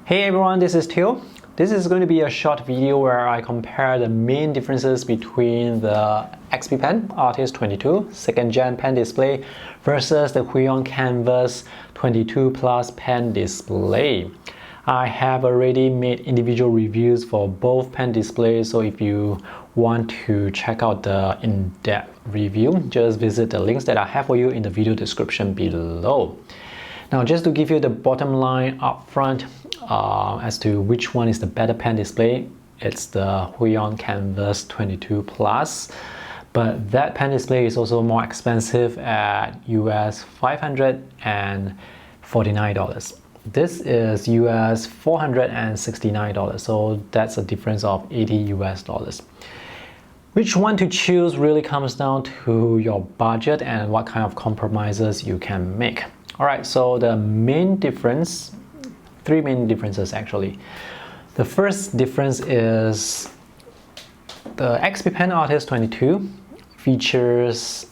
Hey everyone, this is Theo. This is going to be a short video where I compare the main differences between the XP Pen Artist 22 2nd Gen pen display versus the Huion Kmavas 22 Plus pen display. I have already made individual reviews for both pen displays, so if you want to check out the in-depth review, just visit the links that I have for you in the video description below. Now, just to give you the bottom line up front as to which one is the better pen display, it's the Huion Kmavas 22 Plus, but that pen display is also more expensive at US $549. This is US $469, so that's a difference of $80 US. Which one to choose really comes down to your budget and what kind of compromises you can make. Alright, so the main difference, three main differences actually. The first difference is the XP Pen Artist 22 features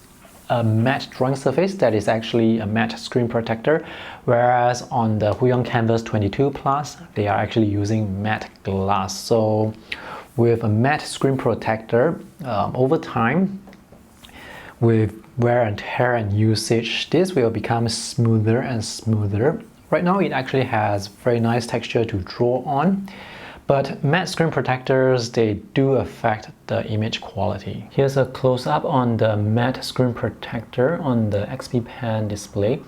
a matte drawing surface that is actually a matte screen protector, whereas on the Huion Kmavas 22 Plus, they are actually using matte glass. So with a matte screen protector, over time, with wear and tear and usage, this will become smoother and smoother. Right now it actually has very nice texture to draw on, but matte screen protectors, they do affect the image quality. Here's a close-up on the matte screen protector on the XP Pen display.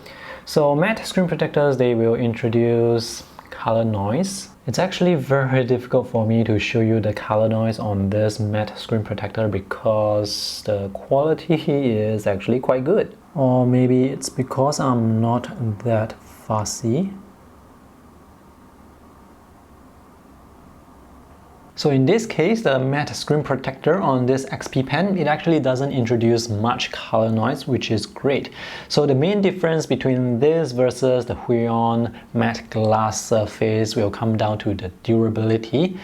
So matte screen protectors, they will introduce color noise. It's actually very difficult for me to show you the color noise on this matte screen protector because the quality is actually quite good. Or maybe it's because I'm not that fussy. So in this case, the matte screen protector on this XP Pen, it actually doesn't introduce much color noise, which is great. So the main difference between this versus the Huion matte glass surface will come down to the durability.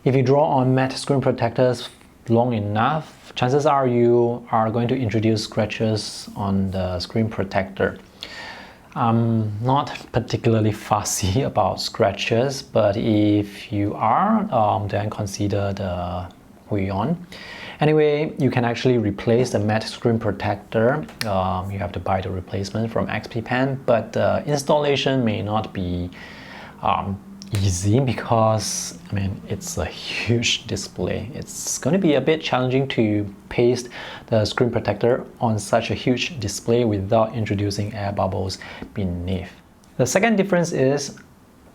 If you draw on matte screen protectors long enough, chances are you are going to introduce scratches on the screen protector. I'm not particularly fussy about scratches, but if you are, then consider the Huion. Anyway, you can actually replace the matte screen protector. You have to buy the replacement from XP Pen, but the installation may not be easy because it's a huge display. It's going to be a bit challenging to paste the screen protector on such a huge display without introducing air bubbles beneath. The second difference is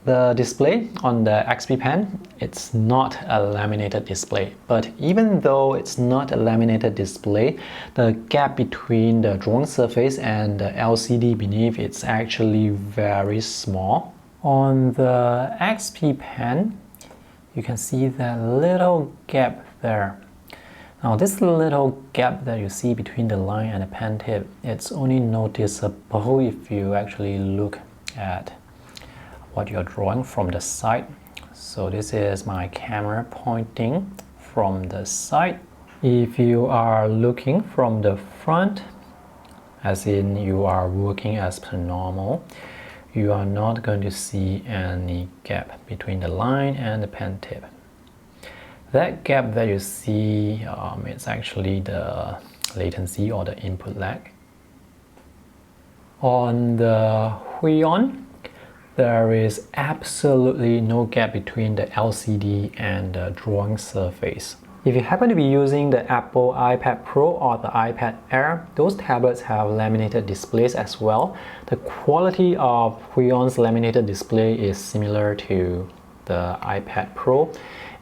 the display on the XP Pen. It's not a laminated display, but even though it's not a laminated display, the gap between the drawing surface and the LCD beneath it's actually very small. On the XP Pen, you can see that little gap there. Now this little gap that you see between the line and the pen tip, it's only noticeable if you actually look at what you're drawing from the side. So this is my camera pointing from the side. If you are looking from the front, as in you are working as per normal, you are not going to see any gap between the line and the pen tip. That gap that you see, it's actually the latency or the input lag. On the Huion, there is absolutely no gap between the LCD and the drawing surface. If you happen to be using the Apple iPad Pro or the iPad Air, those tablets have laminated displays as well. The quality of Huion's laminated display is similar to the iPad Pro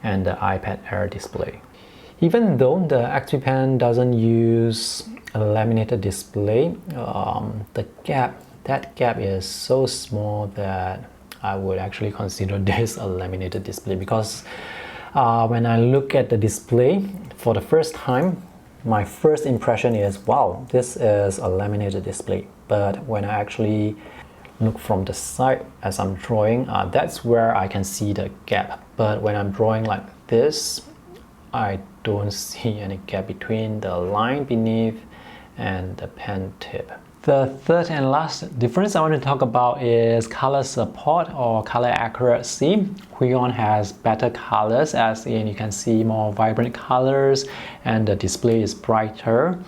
and the iPad Air display. Even though the XP Pen doesn't use a laminated display, that gap is so small that I would actually consider this a laminated display because when I look at the display for the first time, my first impression is, wow, this is a laminated display. But when I actually look from the side as I'm drawing, that's where I can see the gap. But when I'm drawing like this, I don't see any gap between the line beneath and the pen tip. The third and last difference I want to talk about is color support or color accuracy. Huion has better colors, as in you can see more vibrant colors and the display is brighter.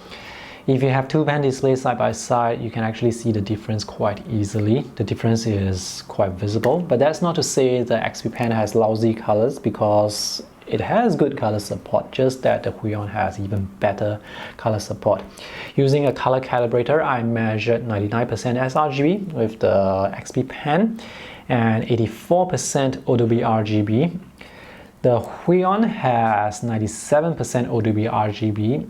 If you have two pen displays side by side, you can actually see the difference quite easily. The difference is quite visible, but that's not to say the XP Pen has lousy colors, because it has good color support, just that the Huion has even better color support. Using a color calibrator, I measured 99% sRGB with the XP Pen and 84% ODB RGB. The Huion has 97% ODB RGB,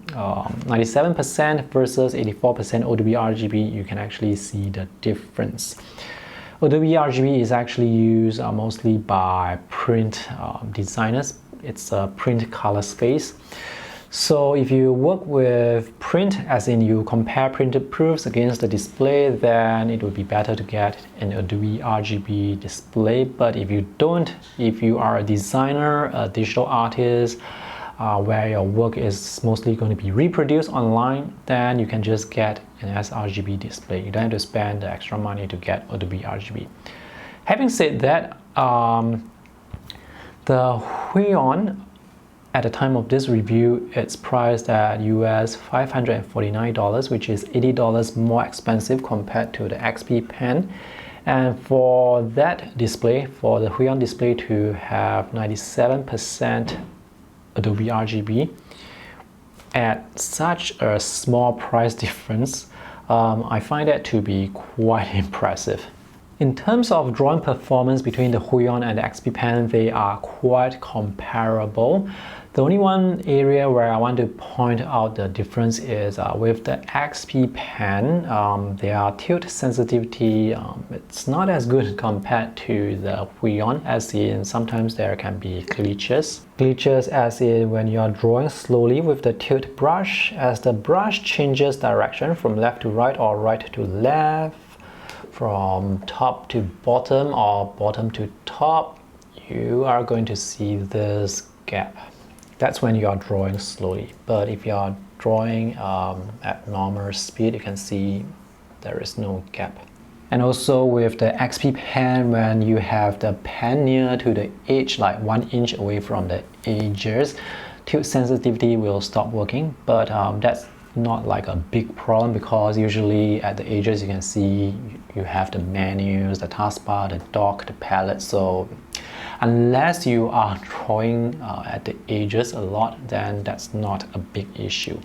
97% versus 84% ODB RGB. You can actually see the difference. ODB RGB is actually used mostly by print designers. It's a print color space. So if you work with print, as in you compare printed proofs against the display, then it would be better to get an Adobe RGB display. But if you don't, if you are a designer, a digital artist, where your work is mostly going to be reproduced online, then you can just get an sRGB display. You don't have to spend the extra money to get Adobe RGB. Having said that, the Huion, at the time of this review, it's priced at US $549, which is $80 more expensive compared to the XP Pen. And for that display, for the Huion display to have 97% Adobe RGB at such a small price difference, I find that to be quite impressive. In terms of drawing performance between the Huion and the XP Pen, they are quite comparable. The only one area where I want to point out the difference is with the XP Pen, their tilt sensitivity, it's not as good compared to the Huion, as in sometimes there can be glitches. Glitches as in when you are drawing slowly with the tilt brush, as the brush changes direction from left to right or right to left, from top to bottom or bottom to top, you are going to see this gap. That's when you are drawing slowly. But if you are drawing at normal speed, you can see there is no gap. And also with the XP Pen, when you have the pen near to the edge, like 1 inch away from the edges, tilt sensitivity will stop working. But that's not like a big problem, because usually at the edges you can see you have the menus, the taskbar, the dock, the palette. So unless you are drawing at the edges a lot, then that's not a big issue.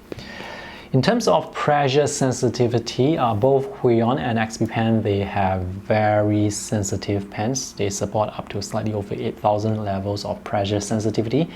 In terms of pressure sensitivity, both Huion and XP Pen, they have very sensitive pens. They support up to slightly over 8,000 levels of pressure sensitivity.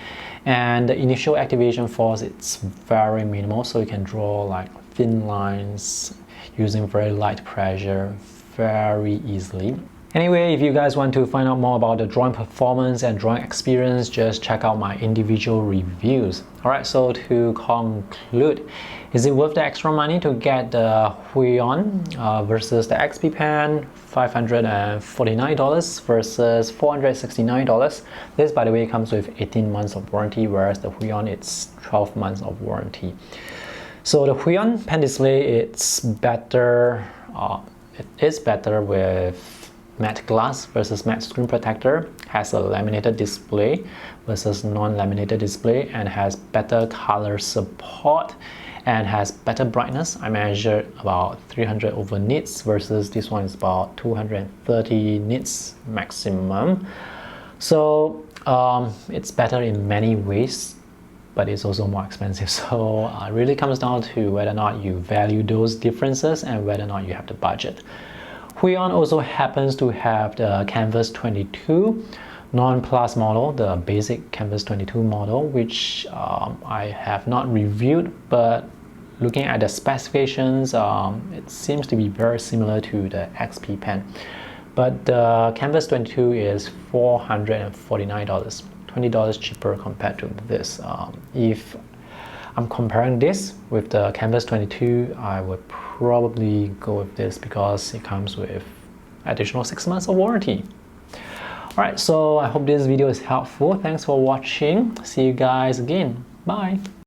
And the initial activation force, it's very minimal, so you can draw like thin lines using very light pressure very easily. Anyway, if you guys want to find out more about the drawing performance and drawing experience, just check out my individual reviews. Alright, so to conclude, is it worth the extra money to get the Huion versus the XP Pen? $549 versus $469. This, by the way, comes with 18 months of warranty, whereas the Huion, it's 12 months of warranty. So the Huion pen display, it's better. It is better with matte glass versus matte screen protector, has a laminated display versus non-laminated display, and has better color support and has better brightness. I measured about 300 over nits versus this one is about 230 nits maximum. So it's better in many ways, but it's also more expensive. So it really comes down to whether or not you value those differences and whether or not you have the budget. Huion also happens to have the Kamvas 22 non-plus model, the basic Kamvas 22 model, which I have not reviewed, but looking at the specifications, it seems to be very similar to the XP Pen. But the Kamvas 22 is $449, $20 cheaper compared to this. If I'm comparing this with the Kamvas 22, I would probably go with this because it comes with additional 6 months of warranty. Alright, so I hope this video is helpful. Thanks for watching. See you guys again. Bye.